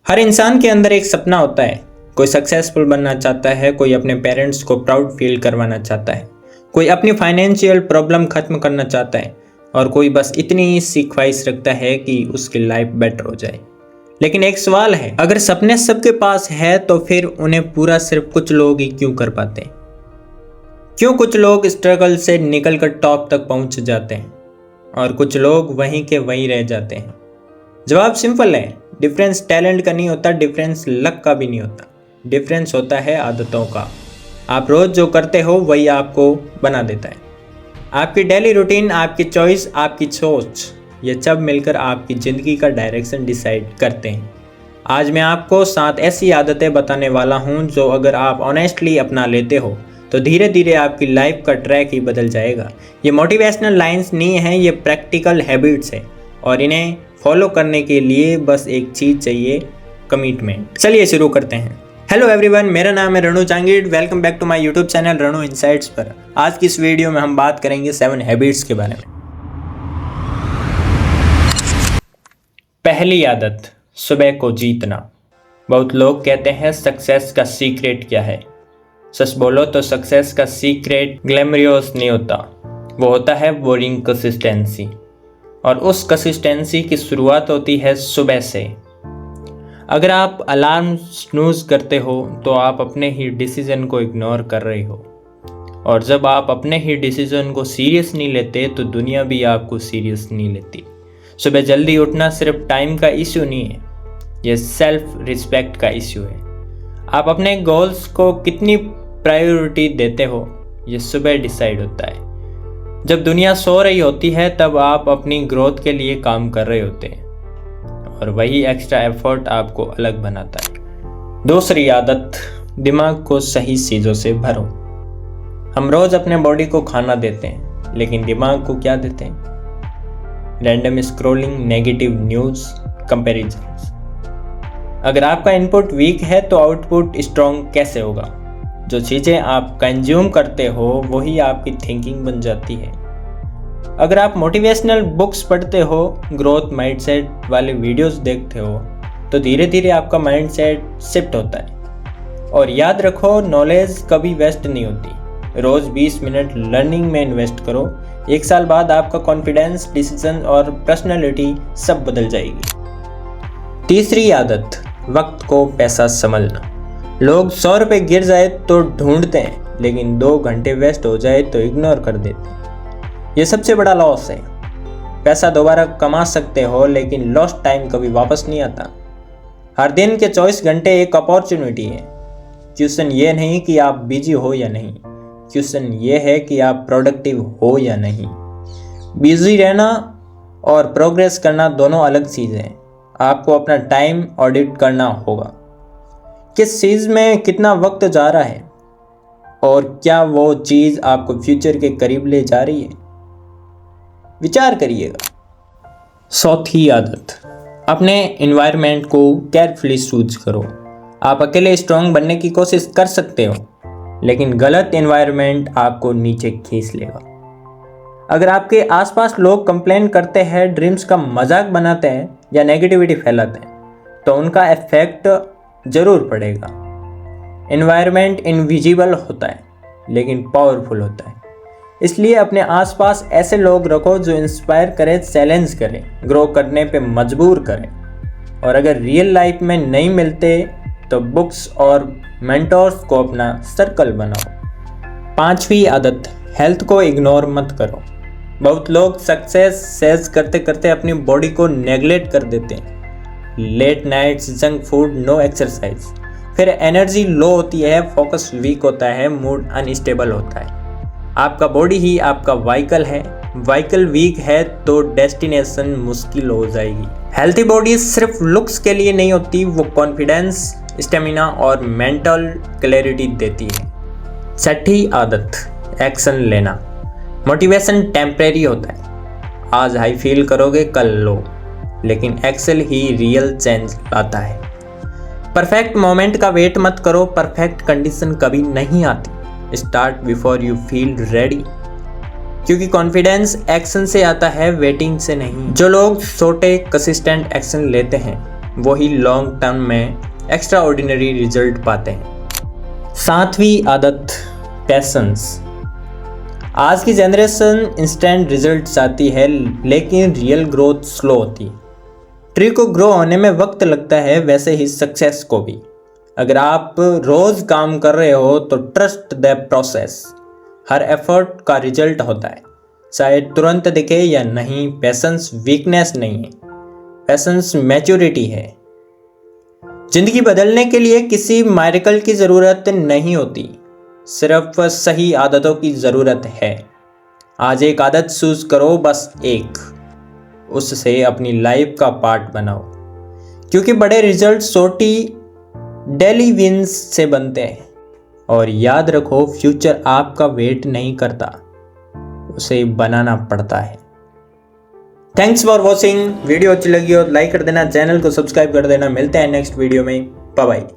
हर इंसान के अंदर एक सपना होता है। कोई सक्सेसफुल बनना चाहता है, कोई अपने पेरेंट्स को प्राउड फील करवाना चाहता है, कोई अपनी फाइनेंशियल प्रॉब्लम खत्म करना चाहता है और कोई बस इतनी सी ख्वाहिश रखता है कि उसकी लाइफ बेटर हो जाए। लेकिन एक सवाल है, अगर सपने सबके पास है तो फिर उन्हें पूरा सिर्फ कुछ लोग ही क्यों कर पाते हैं? क्यों कुछ लोग स्ट्रगल से निकलकर टॉप तक पहुंच जाते हैं और कुछ लोग वहीं के वहीं रह जाते हैं? जवाब सिंपल है, डिफरेंस टैलेंट का नहीं होता, डिफरेंस लक का भी नहीं होता, डिफरेंस होता है आदतों का। आप रोज जो करते हो वही आपको बना देता है। आपकी डेली रूटीन, आपकी चॉइस, आपकी सोच, ये सब मिलकर आपकी ज़िंदगी का डायरेक्शन डिसाइड करते हैं। आज मैं आपको 7 ऐसी आदतें बताने वाला हूँ जो अगर आप ऑनेस्टली अपना लेते हो तो धीरे धीरे आपकी लाइफ का ट्रैक ही बदल जाएगा। ये मोटिवेशनल लाइंस नहीं हैं, ये प्रैक्टिकल हैबिट्स हैं और इन्हें फॉलो करने के लिए बस एक चीज़ चाहिए, कमिटमेंट। चलिए शुरू करते हैं। हेलो एवरीवन, मेरा नाम है Ranu Changid. Welcome back to my YouTube channel Ranu insights पर। आज की इस वीडियो में हम बात करेंगे 7 हैबिट्स के बारे में। पहली आदत, सुबह को जीतना। बहुत लोग कहते हैं सक्सेस का सीक्रेट क्या है। सच बोलो तो सक्सेस का सीक्रेट ग्लैमरियस नहीं होता, वो होता है बोरिंग कंसिस्टेंसी। और उस कंसिस्टेंसी की शुरुआत होती है सुबह से। अगर आप अलार्म स्नूज करते हो तो आप अपने ही डिसीजन को इग्नोर कर रहे हो, और जब आप अपने ही डिसीजन को सीरियस नहीं लेते तो दुनिया भी आपको सीरियस नहीं लेती। सुबह जल्दी उठना सिर्फ टाइम का इश्यू नहीं है, यह सेल्फ रिस्पेक्ट का इश्यू है। आप अपने गोल्स को कितनी प्रायोरिटी देते हो ये सुबह डिसाइड होता है। जब दुनिया सो रही होती है तब आप अपनी ग्रोथ के लिए काम कर रहे होते हैं, और वही एक्स्ट्रा एफर्ट आपको अलग बनाता है। दूसरी आदत, दिमाग को सही चीज़ों से भरो। हम रोज अपने बॉडी को खाना देते हैं, लेकिन दिमाग को क्या देते हैं? Random scrolling, negative news, comparisons. अगर आपका इनपुट वीक है तो आउटपुट स्ट्रॉन्ग कैसे होगा? जो चीज़ें आप कंज्यूम करते हो वही आपकी थिंकिंग बन जाती है। अगर आप मोटिवेशनल बुक्स पढ़ते हो, ग्रोथ माइंडसेट वाले वीडियोस देखते हो, तो धीरे धीरे आपका माइंडसेट शिफ्ट होता है। और याद रखो, नॉलेज कभी वेस्ट नहीं होती। रोज़ 20 मिनट लर्निंग में इन्वेस्ट करो, 1 साल बाद आपका कॉन्फिडेंस, डिसीजन और पर्सनैलिटी सब बदल जाएगी। तीसरी आदत, वक्त को पैसा समझना। लोग 100 रुपये गिर जाए तो ढूंढते हैं, लेकिन 2 घंटे वेस्ट हो जाए तो इग्नोर कर देते हैं। ये सबसे बड़ा लॉस है। पैसा दोबारा कमा सकते हो, लेकिन लॉस्ट टाइम कभी वापस नहीं आता। हर दिन के 24 घंटे एक अपॉर्चुनिटी है। क्वेश्चन ये नहीं कि आप बिजी हो या नहीं, क्वेश्चन ये है कि आप प्रोडक्टिव हो या नहीं। बिजी रहना और प्रोग्रेस करना दोनों अलग चीज़ें हैं। आपको अपना टाइम ऑडिट करना होगा। किस चीज़ में कितना वक्त जा रहा है और क्या वो चीज़ आपको फ्यूचर के करीब ले जा रही है? विचार करिएगा। चौथी आदत, अपने एनवायरनमेंट को केयरफुली चूज करो। आप अकेले स्ट्रांग बनने की कोशिश कर सकते हो, लेकिन गलत एनवायरनमेंट आपको नीचे खींच लेगा। अगर आपके आसपास लोग कंप्लेन करते हैं, ड्रीम्स का मजाक बनाते हैं या नेगेटिविटी फैलाते हैं, तो उनका इफेक्ट जरूर पड़ेगा। एनवायरनमेंट इनविजिबल होता है लेकिन पावरफुल होता है। इसलिए अपने आसपास ऐसे लोग रखो जो इंस्पायर करें, चैलेंज करें, ग्रो करने पे मजबूर करें। और अगर रियल लाइफ में नहीं मिलते तो बुक्स और मेंटोर्स को अपना सर्कल बनाओ। 5वीं आदत, हेल्थ को इग्नोर मत करो। बहुत लोग सक्सेस सेज करते करते अपनी बॉडी को नेग्लेक्ट कर देते हैं। Late nights, junk food, no exercise, फिर एनर्जी लो होती है, फोकस वीक होता है, मूड अनस्टेबल होता है। आपका बॉडी ही आपका व्हीकल है, व्हीकल वीक है तो डेस्टिनेशन मुश्किल हो जाएगी। हेल्थी बॉडी सिर्फ लुक्स के लिए नहीं होती, वो कॉन्फिडेंस, स्टेमिना और मेंटल क्लैरिटी देती है। 6ठी आदत, एक्शन लेना। मोटिवेशन टेम्परेरी होता है। आज हाई फील करोगे, कल लो, लेकिन एक्सेल ही रियल चेंज लाता है। परफेक्ट मोमेंट का वेट मत करो, परफेक्ट कंडीशन कभी नहीं आती। Start before you feel ready, क्योंकि कॉन्फिडेंस एक्शन से आता है, वेटिंग से नहीं। जो लोग छोटे कंसिस्टेंट एक्शन लेते हैं वही लॉन्ग टर्म में एक्स्ट्रा ऑर्डिनरी रिजल्ट पाते हैं। 7वीं आदत, पेशेंस। आज की जनरेशन इंस्टेंट रिजल्ट चाहती है, लेकिन रियल ग्रोथ स्लो होती है। ट्री को ग्रो होने में वक्त लगता है, वैसे ही सक्सेस को भी। अगर आप रोज काम कर रहे हो तो trust the process. Her effort का रिजल्ट होता है, चाहे तुरंत दिखे या नहीं। पेशेंस वीकनेस नहीं है, पेशेंस मैच्योरिटी है। जिंदगी बदलने के लिए किसी मिरेकल की जरूरत नहीं होती, सिर्फ सही आदतों की जरूरत है। आज एक आदत चूज करो, बस एक, उससे अपनी लाइफ का पार्ट बनाओ, क्योंकि बड़े रिजल्ट छोटी डेली विंस से बनते हैं। और याद रखो, फ्यूचर आपका वेट नहीं करता, उसे बनाना पड़ता है। Thanks for watching. वीडियो अच्छी लगी हो लाइक कर देना, चैनल को सब्सक्राइब कर देना। मिलते हैं नेक्स्ट वीडियो में। Bye bye.